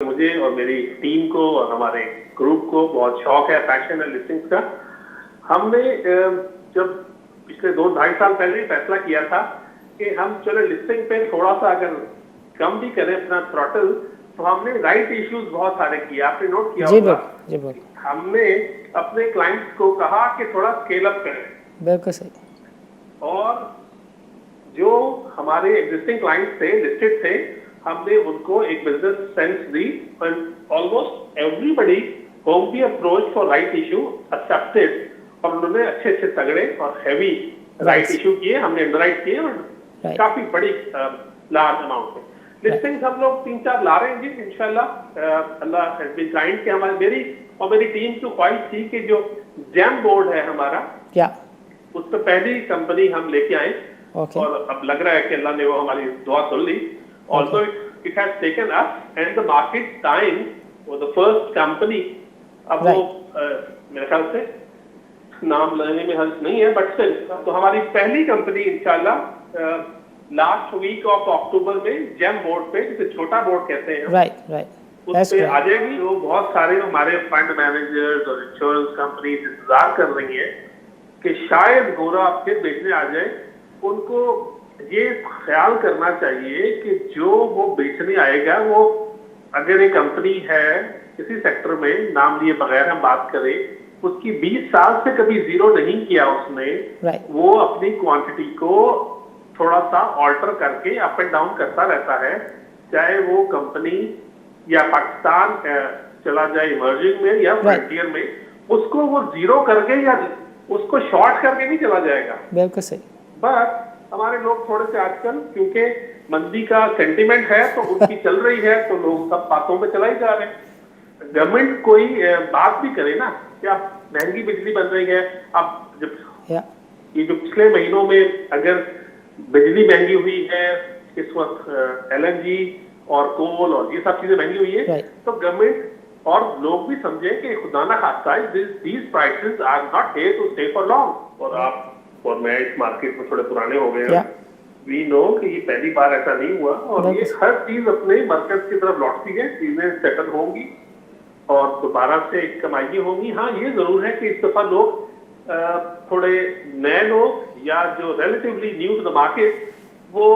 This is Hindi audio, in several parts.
मुझे और मेरी टीम को और हमारे ग्रुप को बहुत शौक है फैशन एंड लिस्टिंग्स का। हमने जब पिछले 2-2.5 साल पहले फैसला किया था कि हम चलो लिस्टिंग पे थोड़ा सा अगर कम भी करें अपना थ्रॉटल, तो हमने राइट इश्यूज बहुत सारे किए। आपने नोट किया होगा, हमने अपने क्लाइंट्स को कहा कि थोड़ा स्केल अप करें। बिल्कुल सही। और जो हमारे एग्जिस्टिंग क्लाइंट्स थे, लिस्टेड थे, हमने उनको एक business sense the and almost everybody home B approach for right issue accepted, और उन्होंने अच्छे अच्छे तगड़े और हैवी राइट इशू किए, हमने अंडरराइट किए और काफी बड़ी लार्ज अमाउंट में लिस्टिंग्स हम लोग 3-4 ला रहे हैं जी इंशाल्लाह। अल्लाह हैज बीन काइंड कि हमारी मेरी टीम की ख्वाहिश थी कि जो जैम बोर्ड है हमारा, क्या उस पर पहली कंपनी हम लेके आए। और अब लग रहा है कि अल्लाह ने वो हमारी दुआ सुन ली। Also it has taken us and the market time for the first company. अब वो मेरे ख्याल से नाम लेने में हर्ज नहीं है, बट स्टिल तो हमारी पहली कंपनी इंशाल्लाह लास्ट वीक ऑफ अक्टूबर में जेम बोर्ड पे, जिसे छोटा बोर्ड कहते हैं, उस पे आ जाएगी। वो बहुत सारे हमारे फंड मैनेजर्स और इंश्योरेंस कंपनी इंतजार कर रही हैं कि शायद गोरा फिर बेचने आ जाए। उनको ये ख्याल करना चाहिए कि जो वो बेचने आएगा, वो अगर एक कंपनी है किसी सेक्टर में, नाम लिए बगैर हम बात करें, उसकी 20 साल से कभी जीरो नहीं किया उसने, वो अपनी क्वांटिटी को थोड़ा सा ऑल्टर करके अप एंड डाउन करता रहता है। चाहे वो कंपनी या पाकिस्तान चला जाए इमर्जिंग में या फ्रंटियर में, उसको वो जीरो करके या उसको शॉर्ट करके नहीं चला जाएगा। बिल्कुल सही। बट हमारे लोग थोड़े से आजकल, क्योंकि मंदी का सेंटीमेंट है तो उनकी चल रही है, तो लोग सब बातों में चला ही जा रहे हैं। गवर्नमेंट कोई बात भी करे ना कि अब महंगी बिजली बन रही है, अब जब ये जो पिछले महीनों में अगर बिजली महंगी हुई है, इस वक्त एलएनजी और कोल और ये सब चीजें महंगी हुई है, तो गवर्नमेंट और लोग भी समझे कि खुदा ना खास्ता these prices are not here to stay for long. और आप और मैं इस मार्केट में थोड़े पुराने हो गए हैं, वी नो कि ये पहली बार ऐसा नहीं हुआ, और ये हर चीज अपने मर्कज की तरफ लौटती है, चीजें सेटल होंगी और दोबारा से कमाई होंगी। हाँ, ये जरूर है कि इस दफा लोग थोड़े नए लोग या जो relatively new to the market, वो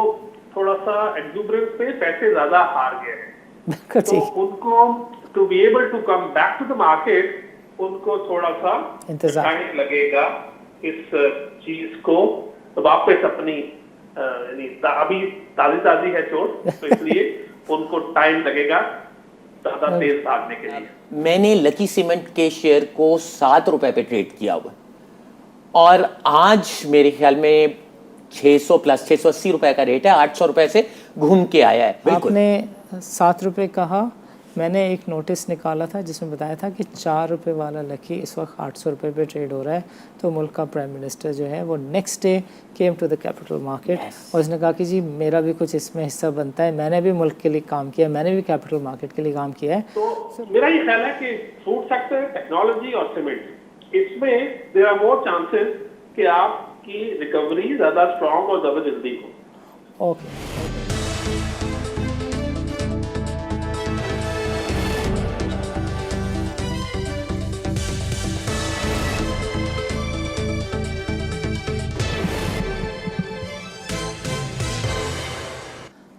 थोड़ा सा एक्सुबरेंस पे पैसे ज्यादा हार गए हैं, तो उनको to be able to come back to the market, उनको थोड़ा सा टाइम लगेगा इस चीज को वापस अपनी अभी ताजी है चोट, तो इसलिए उनको टाइम लगेगा ज्यादा तेज भागने के लिए। मैंने लकी सीमेंट के शेयर को 7 रुपए पे ट्रेड किया हुआ, और आज मेरे ख्याल में 600 प्लस 680 रुपए का रेट है, 800 रुपए से घूम के आया है। आपने 7 रुपए कहा, मैंने एक नोटिस निकाला था जिसमें बताया था कि 4 रुपए वाला लकी इस वक्त 800 रुपए पे ट्रेड हो रहा है। तो मुल्क का प्राइम मिनिस्टर जो है वो next day came to the capital market और उसने कहा कि जी मेरा भी कुछ इसमें हिस्सा बनता है, मैंने भी मुल्क के लिए काम किया, मैंने भी कैपिटल मार्केट के लिए काम किया है। तो मेरा ये ख्याल है कि फूड सेक्टर, टेक्नोलॉजी और सीमेंट, इसमें देयर आर मोर चांसेस कि आपकी रिकवरी ज्यादा स्ट्रांग और ज्यादा जल्दी हो। ओके।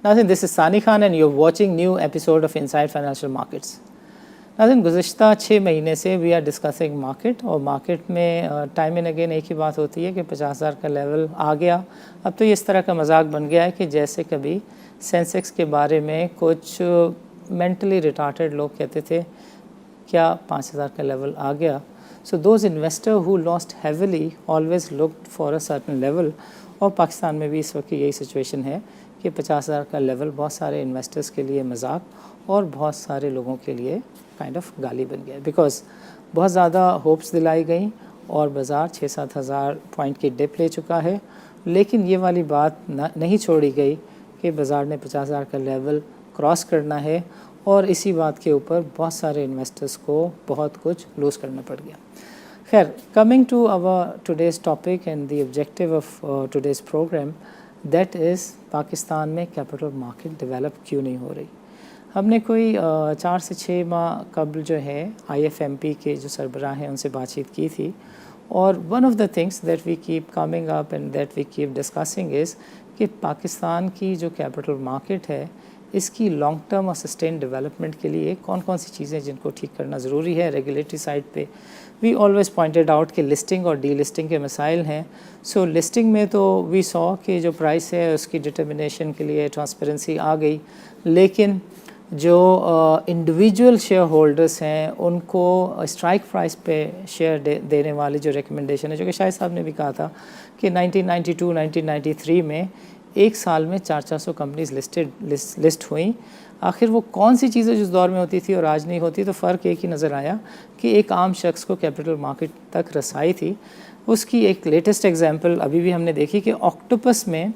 नाज़रीन, this is Sani Khan and you are watching new episode of inside financial markets. नाज़रीन, गुज़िश्ता 6 महीने से वी आर डिस्कसिंग मार्केट, और मार्केट में टाइम एंड अगेन एक ही बात होती है कि 50,000 का लेवल आ गया। अब तो ये इस तरह का मजाक बन गया है कि जैसे कभी सेंसेक्स के बारे में कुछ मेंटली रिटार्टेड लोग कहते थे क्या 5,000 का लेवल आ गया। So those investor who lost heavily always looked for a certain level, और पाकिस्तान में भी इस वक्त यही सिचुएशन है कि 50,000 का लेवल बहुत सारे इन्वेस्टर्स के लिए मजाक और बहुत सारे लोगों के लिए काइंड ऑफ गाली बन गया, बिकॉज बहुत ज़्यादा होप्स दिलाई गई और बाज़ार 6-7 हज़ार पॉइंट की डिप ले चुका है। लेकिन ये वाली बात नहीं छोड़ी गई कि बाज़ार ने 50,000 का लेवल क्रॉस करना है, और इसी बात के ऊपर बहुत सारे इन्वेस्टर्स को बहुत कुछ लूज़ करना पड़ गया। खैर, coming to our today's topic and the objective of today's programme, that is Pakistan में कैपिटल मार्केट डेवलप क्यों नहीं हो रही। हमने कोई 4 से 6 माह कबल जो है IFMP के जो सरबराह हैं उनसे बातचीत की थी, और one of the things that we keep coming up and that we keep discussing is कि पाकिस्तान की जो कैपिटल मार्केट है इसकी लॉन्ग टर्म और सस्टेन डेवलपमेंट के लिए कौन कौन सी चीज़ें जिनको ठीक करना ज़रूरी है। रेगुलेटरी साइड पे वी ऑलवेज पॉइंटेड आउट कि लिस्टिंग और डी लिस्टिंग के मसाइल हैं। सो लिस्टिंग में तो वी सॉ कि जो प्राइस है उसकी डिटर्मिनेशन के लिए ट्रांसपेरेंसी आ गई, लेकिन जो इंडिविजुअल शेयर होल्डर्स हैं उनको स्ट्राइक प्राइस पे शेयर देने वाली जो रिकमेंडेशन है, जो कि शाहिद साहब ने भी कहा था कि 1992-1993 में एक साल में 400 कंपनीज लिस्ट हुई। आखिर वो कौन सी चीज़ें जिस दौर में होती थी और आज नहीं होती, तो फ़र्क एक ही नज़र आया कि एक आम शख्स को कैपिटल मार्केट तक रसाई थी। उसकी एक लेटेस्ट एग्जांपल अभी भी हमने देखी कि ऑक्टोपस में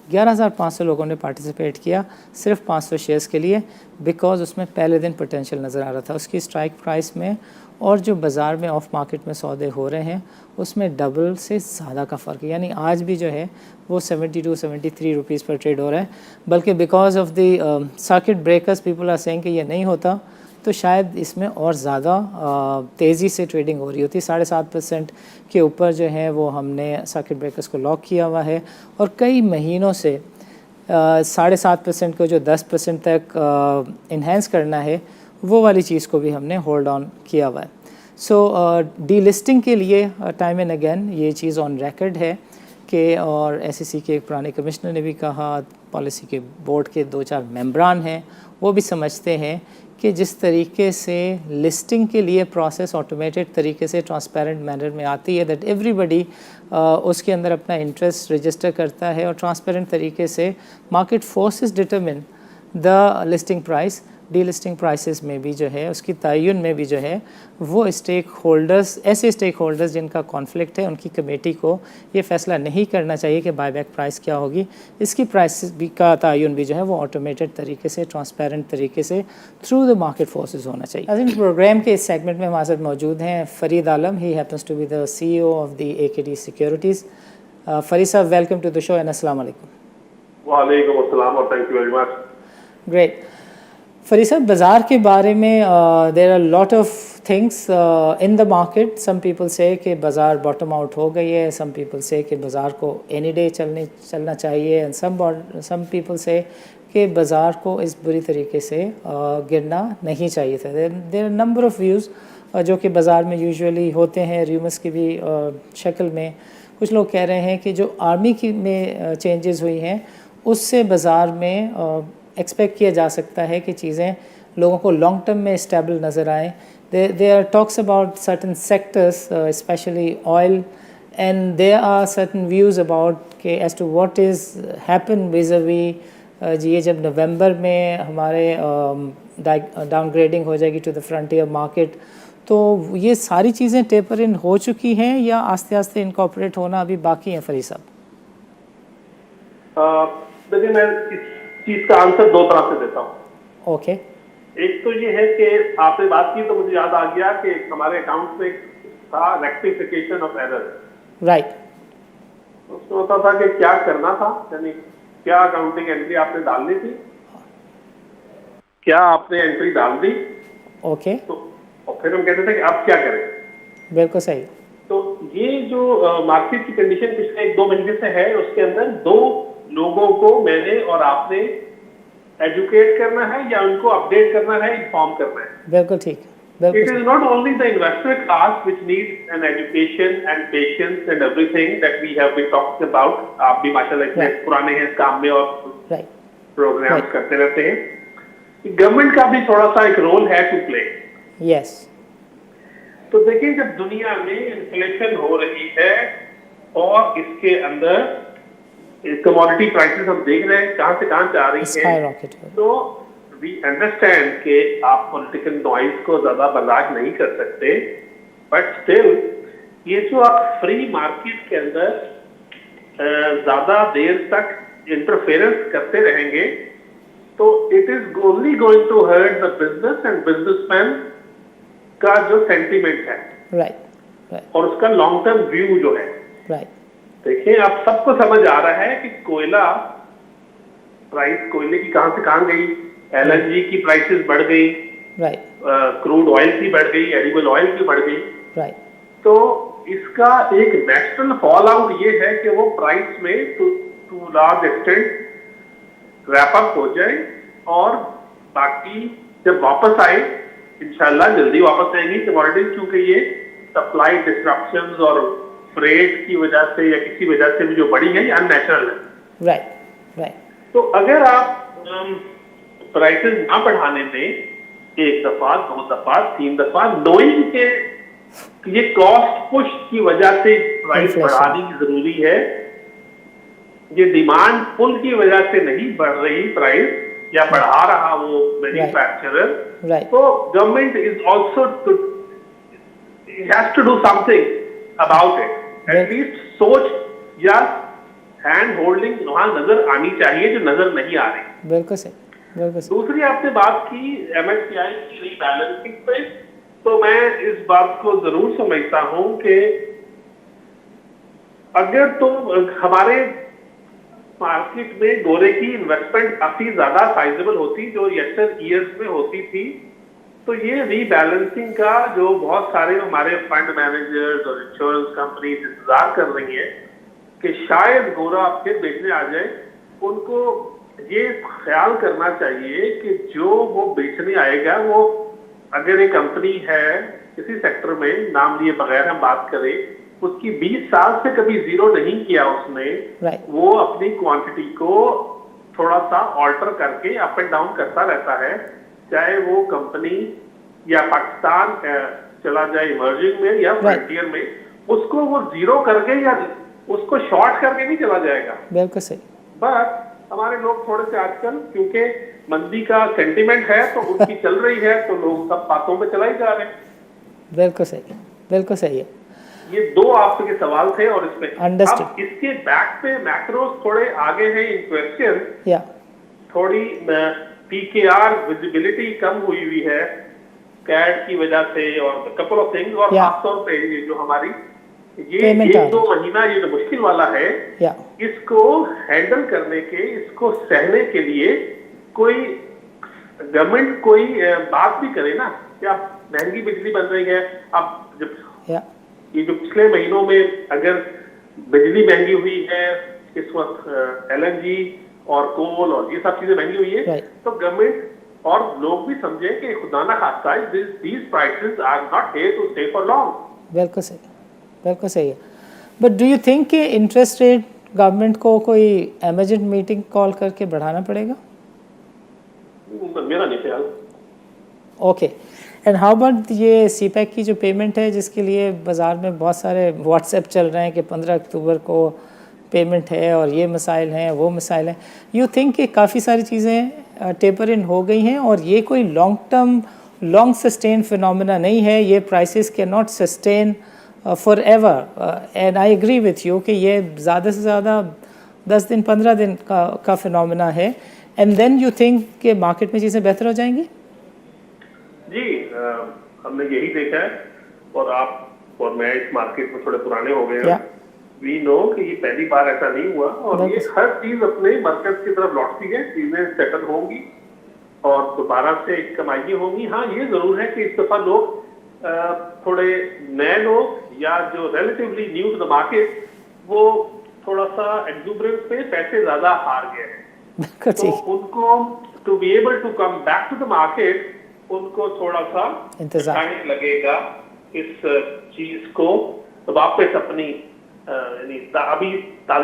11,500 लोगों ने पार्टिसिपेट किया सिर्फ 500 शेयर्स के लिए, बिकॉज उसमें पहले दिन पोटेंशियल नज़र आ रहा था। उसकी स्ट्राइक प्राइस में और जो बाज़ार में ऑफ मार्केट में सौदे हो रहे हैं उसमें डबल से ज़्यादा का फ़र्क है। यानी आज भी जो है वो 72-73 रुपीज़ पर ट्रेड हो रहा है, बल्कि because of the circuit breakers people are saying कि ये नहीं होता तो शायद इसमें और ज़्यादा तेज़ी से ट्रेडिंग हो रही होती। 7.5% के ऊपर जो है वो हमने सर्किट ब्रेकर्स को लॉक किया हुआ है, और कई महीनों से 7.5% को जो 10% तक इन्हेंस करना है वो वाली चीज़ को भी हमने होल्ड ऑन किया हुआ है। सो डी लिस्टिंग के लिए टाइम एंड अगेन ये चीज़ ऑन रिकॉर्ड है कि, और SEC के एक पुराने कमिश्नर ने भी कहा, पॉलिसी के बोर्ड के 2-4 मेंबरान हैं वो भी समझते हैं कि जिस तरीके से लिस्टिंग के लिए प्रोसेस ऑटोमेटेड तरीके से ट्रांसपेरेंट मैनर में आती है, दैट एवरीबडी उसके अंदर अपना इंटरेस्ट रजिस्टर करता है और ट्रांसपेरेंट तरीके से market forces determine the listing price. D listing prices में भी जो है उसकी तयन में भी जो है वो स्टेक होल्डर्स, ऐसे स्टेक होल्डर्स जिनका कॉन्फ्लिक्ट है, उनकी कमेटी को ये फैसला नहीं करना चाहिए कि बायबैक प्राइस क्या होगी। इसकी प्राइस भी का तयन भी जो है वो ऑटोमेटेड तरीके से, ट्रांसपेरेंट तरीके से थ्रू द मार्केट फोर्सेस होना चाहिए। आई थिंक प्रोग्राम के इस सेगमेंट में हमारे साथ मौजूद हैं Farid Alam. He happens to be the CEO of the AKD securities. Farid साहब, welcome to the show and अस्सलाम वालेकुम। वालेकुम अस्सलाम और thank you very much. Great. Farid साहब, बाज़ार के बारे में there are lot of things in the market. Some people say कि बाज़ार बॉटम आउट हो गई है, सम पीपल से कि बाज़ार को एनी डे चलना चाहिए, एंड सम पीपल से कि बाज़ार को इस बुरी तरीके से गिरना नहीं चाहिए था। There are number of views जो कि बाज़ार में यूजुअली होते हैं, र्यूमर्स की भी शक्ल में। कुछ लोग कह रहे हैं कि जो आर्मी की में चेंजेस हुई हैं उससे बाज़ार में एक्सपेक्ट किया जा सकता है कि चीज़ें लोगों को लॉन्ग टर्म में स्टेबल नज़र आएँ। There are talks about certain sectors specially oil, and there are certain views about के as to what is happen vis a vis ये जब नवंबर में हमारे डाउनग्रेडिंग हो जाएगी टू द फ्रंटियर मार्केट, तो ये सारी चीज़ें टेपर इन हो चुकी हैं या आस्ते आस्ते इनकॉर्पोरेट होना अभी बाकी है फरीद साहब? देखिए, मैं इस चीज का आंसर दो तरह से देता हूँ। ओके। एक तो ये है कि आपने बात की तो मुझे याद आ गया कि हमारे अकाउंट में था रेक्टिफिकेशन ऑफ एरर। राइट। उसमें होता था कि क्या करना था, यानी क्या अकाउंटिंग एंट्री आपने डालनी थी, क्या आपने एंट्री डाल दी। ओके। तो और फिर हम कहते थे कि अब क्या करें। बिल्कुल सही। तो ये जो मार्केट की कंडीशन पिछले 1-2 महीने से है, उसके अंदर दो लोगों को मैंने और आपने एजुकेट करना है या उनको अपडेट करना है, इन्फॉर्म करना है। बिल्कुल ठीक। It is not only the investor class which needs an education and patience and everything that we have been talking about. आप भी माशाल्लाह इतने पुराने हैं इस काम में और प्रोग्राम्स करते रहते हैं। गवर्नमेंट का भी थोड़ा सा एक रोल है टू प्ले। यस। तो देखिए, जब दुनिया में इन्फ्लेशन हो रही है और इसके अंदर कमोडिटी प्राइसेस हम देख रहे हैं कहां से कहां जा रही है, तो वी अंडरस्टैंड कि आप पॉलिटिकल नॉइज को ज्यादा बर्दाश्त नहीं कर सकते, बट स्टिल ये जो आप फ्री मार्केट के अंदर ज्यादा देर तक इंटरफेरेंस करते रहेंगे तो it is only going to hurt the business and businessman का जो सेंटीमेंट है। राइट। और उसका लॉन्ग टर्म व्यू जो है। राइट। देखिए, आप सबको समझ आ रहा है कि कोयला प्राइस, कोयले की कहां से कहां गई, एलएनजी की प्राइसेस बढ़ गई, राइट क्रूड ऑयल की बढ़ गई, एडिबल ऑयल की बढ़ गई। राइट तो इसका एक नेशनल फॉल आउट ये है कि वो प्राइस में to large extent wrap up हो जाए, और बाकी जब वापस आए, इंशाल्लाह जल्दी वापस आएंगी कमोडिटीज, क्योंकि ये सप्लाई डिस्ट्रप्शंस और फ्रेट की वजह से या किसी वजह से भी जो बढ़ी है, ये अननेचुरल है। राइट राइट तो अगर आप प्राइसेस ना बढ़ाने दें, एक दफा, दो दफा, तीन दफा, नोइंग के ये कॉस्ट पुश की वजह से प्राइस Inflation. बढ़ानी जरूरी है, ये डिमांड पुल की वजह से नहीं बढ़ रही प्राइस, या बढ़ा रहा वो मैन्युफैक्चरर, Right. तो government is also has to do something about it. Right. At least सोच या हैंड होल्डिंग वहां नजर आनी चाहिए, जो नजर नहीं आ रही। बिल्कुल सही बिल्कुल सही दूसरी आपने बात की एमएससीआई की रीबैलेंसिंग पे, तो मैं इस बात को जरूर समझता हूं कि अगर तो हमारे मार्केट में गोरे की इन्वेस्टमेंट काफी ज्यादा साइजेबल होती, जो यस्टर ईयर्स में होती थी, तो ये रीबैलेंसिंग का जो बहुत सारे हमारे फंड मैनेजर्स और इंश्योरेंस कंपनीज इंतजार कर रही है कि शायद गोरा फिर बेचने आ जाए, उनको ये ख्याल करना चाहिए कि जो वो बेचने आएगा, वो अगर एक कंपनी है किसी सेक्टर में, नाम लिए बगैर हम बात करें, उसकी 20 साल से कभी जीरो नहीं किया उसने, Right. वो अपनी क्वांटिटी को थोड़ा सा ऑल्टर करके अप एंड डाउन करता रहता है, चाहे वो कंपनी या पाकिस्तान चला जाए इमर्जिंग में या फ्रंटियर में, उसको वो जीरो करके या उसको शॉर्ट करके नहीं चला जाएगा। बिल्कुल सही बट हमारे लोग थोड़े से आजकल, क्योंकि मंदी का सेंटीमेंट है तो उनकी चल रही है, तो लोग सब बातों पे चला ही जा रहे हैं। बिल्कुल सही है। ये दो आपके सवाल थे, और इसमें Understood. अब इसके बैक पे मैक्रोस थोड़े आगे हैं इन क्वेश्चन। या थोड़ी पीकेआर विजिबिलिटी कम हुई है कैड की वजह से, और कपल ऑफ थिंग्स, और Yeah. खासतौर पे ये जो हमारी ये Payment एक दो महीना ये जो मुश्किल वाला है, या इसको हैंडल करने के, इसको सहने के लिए कोई गवर्नमेंट कोई बात भी करे ना, कि आप महंगी बिजली बन रही है, अब जब या ये जो पिछले महीनों में अगर बिजली महंगी हुई है, इस वक्त एलएनजी और कोल और ये सब चीजें महंगी हुई है, Right. तो गवर्नमेंट और लोग भी समझे कि खुदा ना खास्ता these prices are not here to stay for long. बिल्कुल सही है। बट डू यू थिंक कि इंटरेस्ट रेट गवर्नमेंट को कोई इमरजेंट मीटिंग कॉल करके बढ़ाना पड़ेगा? मेरा नहीं ख्याल। ओके, एंड हाउ अबाउट ये सीपैक की जो पेमेंट है, जिसके लिए बाज़ार में बहुत सारे व्हाट्सएप चल रहे हैं कि 15 अक्टूबर को पेमेंट है और ये मसाइल हैं वो मसाइल हैं, यू थिंक कि काफ़ी सारी चीज़ें टेपर इन हो गई हैं और ये कोई long term long sustain phenomena नहीं है, ये prices can not sustain forever, and I agree with you कि ये ज़्यादा से ज़्यादा 10 दिन 15 दिन का फिनोमेना है, एंड देन यू थिंक कि मार्केट में चीज़ें बेहतर हो जाएंगी? जी, हमने यही देखा है, और आप और मैं इस मार्केट में थोड़े पुराने हो गए हैं, वी नो कि ये पहली बार ऐसा नहीं हुआ, और ये हर चीज अपने मरकज की तरफ लौटती है, चीजें सेटल होंगी और दोबारा से कमाई होंगी। हाँ, ये जरूर है कि इस दफा लोग थोड़े नए लोग या जो relatively new to the market, वो थोड़ा सा एक्सुबरेंस पे पैसे ज्यादा हार गए हैं, तो उनको to be able to come back to the market, उनको थोड़ा सा टाइम लगेगा इस चीज को वापस अपनी, अभी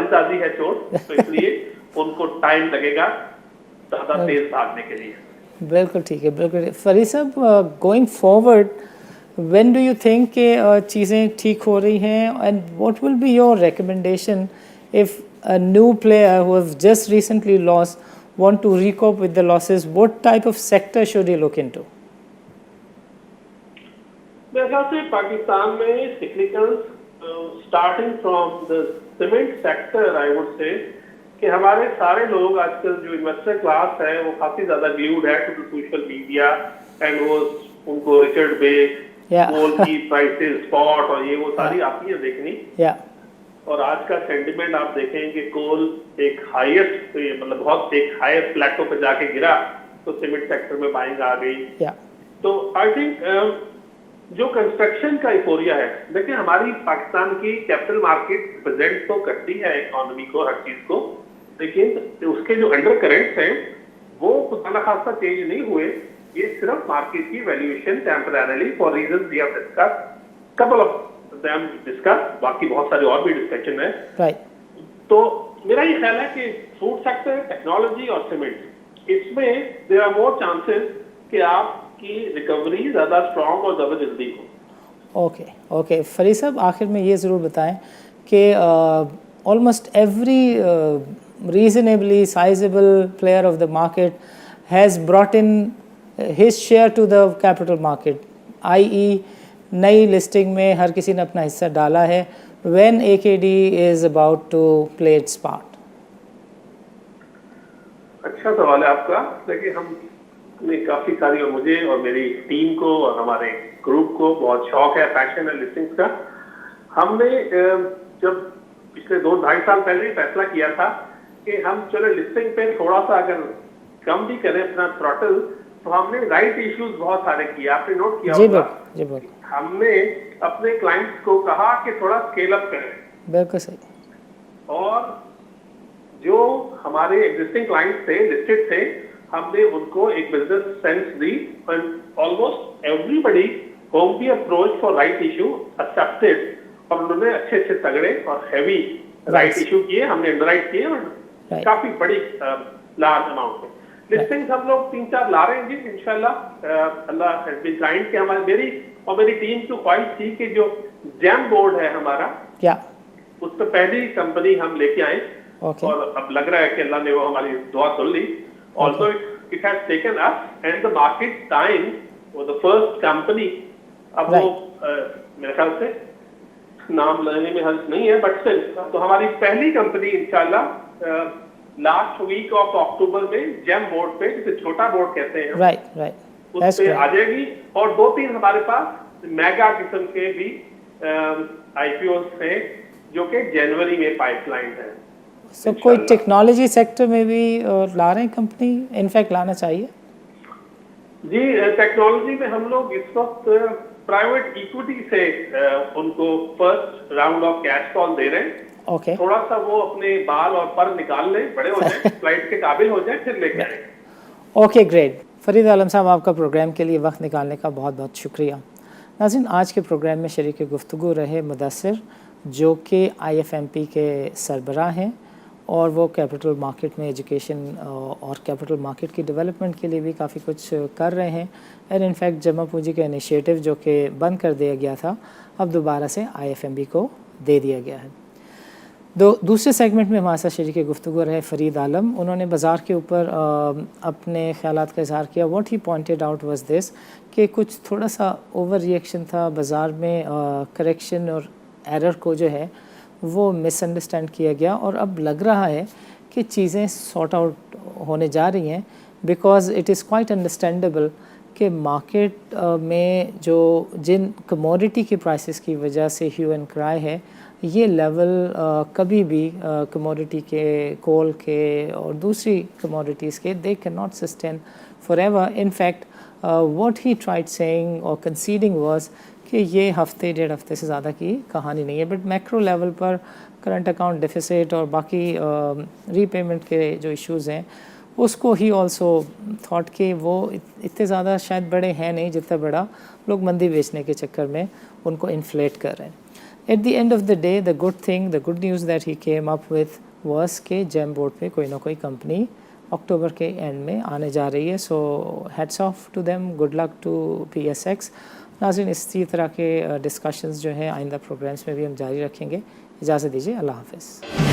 ताजी है चोट, तो इसलिए उनको टाइम लगेगा ज्यादा तेज भागने के लिए। बिल्कुल ठीक है, बिल्कुल। फरीद साहब, going forward, when do you think कि चीज़ें ठीक हो रही हैं, and what will be your recommendation if a new player who have just recently lost want to recoup with the losses? What type of sector should he look into? मेरे ख्याल से पाकिस्तान में cyclicals, starting from the cement sector, I would say कि हमारे सारे लोग आजकल जो इन्वेस्टर क्लास है वो काफी ज्यादा ग्लूड है to the social media, and वो उनको रिचर्ड बेक, कोल की प्राइसेस, स्पॉट और ये वो सारी आती है देखनी। और आज का सेंटिमेंट आप देखें कि कोल एक हाईएस्ट, मतलब बहुत एक हाईएस्ट प्लेटो पे जाके गिरा, तो सीमेंट सेक्टर में बाइंग आ गई। या तो आई थिंक जो कंस्ट्रक्शन का इफोरिया है, देखिए हमारी पाकिस्तान की कैपिटल मार्केट प्रेजेंट तो करती है इकोनॉमी को, हर चीज को, लेकिन उसके जो अंडर करेंट्स हैं वो खुदा न खासा चेंज नहीं हुए। ये सिर्फ मार्केट की valuation temporarily for reasons we have discuss, couple of them discuss, बाकी बहुत सारे और भी डिस्कशन है। राइट। तो मेरा ये ख्याल है कि फूड सेक्टर, टेक्नोलॉजी और सीमेंट, इसमें देयर आर मोर चांसेस कि आपकी रिकवरी ज्यादा स्ट्रॉन्ग और ज्यादा जल्दी हो। ओके ओके, फरीद साहब आखिर में ये ज़रूर बताएं कि almost every reasonably sizable player of the market has brought in his share to the capital market, i.e. नई लिस्टिंग में हर किसी ने अपना हिस्सा डाला है when AKD is about to play its part. अच्छा सवाल है आपका। देखिए हमने काफी सारी, और मुझे और मेरी टीम को और हमारे ग्रुप को बहुत शौक है फैशन एंड लिस्टिंग्स का। हमने जब पिछले 2-2.5 साल पहले फैसला किया था कि हम चलो लिस्टिंग पे थोड़ा सा अगर कम भी करें अपना थ्रॉटल, तो हमने राइट इश्यूज बहुत सारे किए। आपने नोट किया होगा, जी बिल्कुल, हमने अपने क्लाइंट्स को कहा कि थोड़ा स्केल अप करें, बिल्कुल सही। और जो हमारे एग्जिस्टिंग क्लाइंट्स थे, लिस्टेड थे, हमने उनको एक business sense the, and almost everybody home B approach for right issue accepted, और उन्होंने अच्छे अच्छे तगड़े और हैवी राइट इशू किए, हमने अंडरराइट किए, और काफी बड़ी लार्ज अमाउंट में लिस्टिंग्स हम लोग 3-4 ला रहे हैं जी इंशाल्लाह। अल्लाह हैज बीन काइंड कि हमारी मेरी टीम की ख्वाहिश थी कि जो जैम बोर्ड है हमारा, क्या उस पर पहली कंपनी हम लेके आए, Okay. और अब लग रहा है कि अल्लाह ने वो हमारी दुआ सुन ली। Also it has taken us and the market time for the first company. अब वो मेरे ख्याल से नाम लेने में हर्ज नहीं है, बट स्टिल तो हमारी पहली कंपनी इंशाल्लाह लास्ट वीक ऑफ अक्टूबर में जेम बोर्ड पे, जिसे छोटा बोर्ड कहते हैं, राइट उस पे आ जाएगी। और 2-3 हमारे पास मेगा किस्म के भी आईपीओस हैं जो कि जनवरी में पाइपलाइन है। सो कोई टेक्नोलॉजी सेक्टर में भी ला रहे हैं कंपनी, इनफैक्ट लाना चाहिए जी। टेक्नोलॉजी में हम लोग इस वक्त प्राइवेट इक्विटी से उनको first round of cash call दे रहे हैं। ओके थोड़ा सा वो अपने बाल और पर निकाल लें, बड़े हो जाए, फ्लाइट के काबिल हो जाए, फिर लेके आए। Okay great. फरीद आलम साहब, आपका प्रोग्राम के लिए वक्त निकालने का बहुत बहुत शुक्रिया। नाज़रीन, आज के प्रोग्राम में शरीक गुफ्तगू रहे मुदस्सिर, जो कि IFMP के सरबराह हैं, और वो कैपिटल मार्केट में एजुकेशन और कैपिटल मार्केट की डेवलपमेंट के लिए भी काफ़ी कुछ कर रहे हैं। एंड इनफैक्ट जमा पूंजी का इनिशिएटिव जो कि बंद कर दिया गया था, अब दोबारा से IFMB को दे दिया गया है। दूसरे सेगमेंट में हमारे साथ शरीक गुफ्तगू रहे फरीद आलम। उन्होंने बाज़ार के ऊपर अपने ख़यालात का इज़हार किया। What he pointed out was this कि कुछ थोड़ा सा ओवर रिएक्शन था बाज़ार में, करेक्शन और एरर को जो है वो मिसअंडरस्टैंड किया गया, और अब लग रहा है कि चीज़ें सॉर्ट आउट होने जा रही हैं, because it is quite understandable कि मार्केट में जो जिन कमोडिटी की प्राइसेस की वजह से ह्यू एंड क्राई है, ये लेवल कभी भी कमोडिटी के, कोल के और दूसरी कमोडिटीज़ के, they can not sustain for ever. In fact what he tried saying और कंसीडिंग वाज कि ये हफ्ते 1.5 हफ्ते से ज़्यादा की कहानी नहीं है, बट मैक्रो लेवल पर करंट अकाउंट डेफिसिट और बाकी रीपेमेंट के जो इश्यूज़ हैं, उसको ही ऑल्सो थॉट कि वो इतने ज़्यादा शायद बड़े हैं नहीं जितना बड़ा लोग मंदी बेचने के चक्कर में उनको इन्फ्लेट कर रहे हैं। At the end of the day, the good news that he came up with was के जेम बोर्ड पे कोई ना कोई कंपनी अक्टूबर के एंड में आने जा रही है। So hats off to them, good luck to PSX। नाज़रीन, इसी तरह के डिस्कशंस जो हैं आइंदा प्रोग्राम्स में भी हम जारी रखेंगे। इजाज़त दीजिए, अल्लाह हाफ़िज़।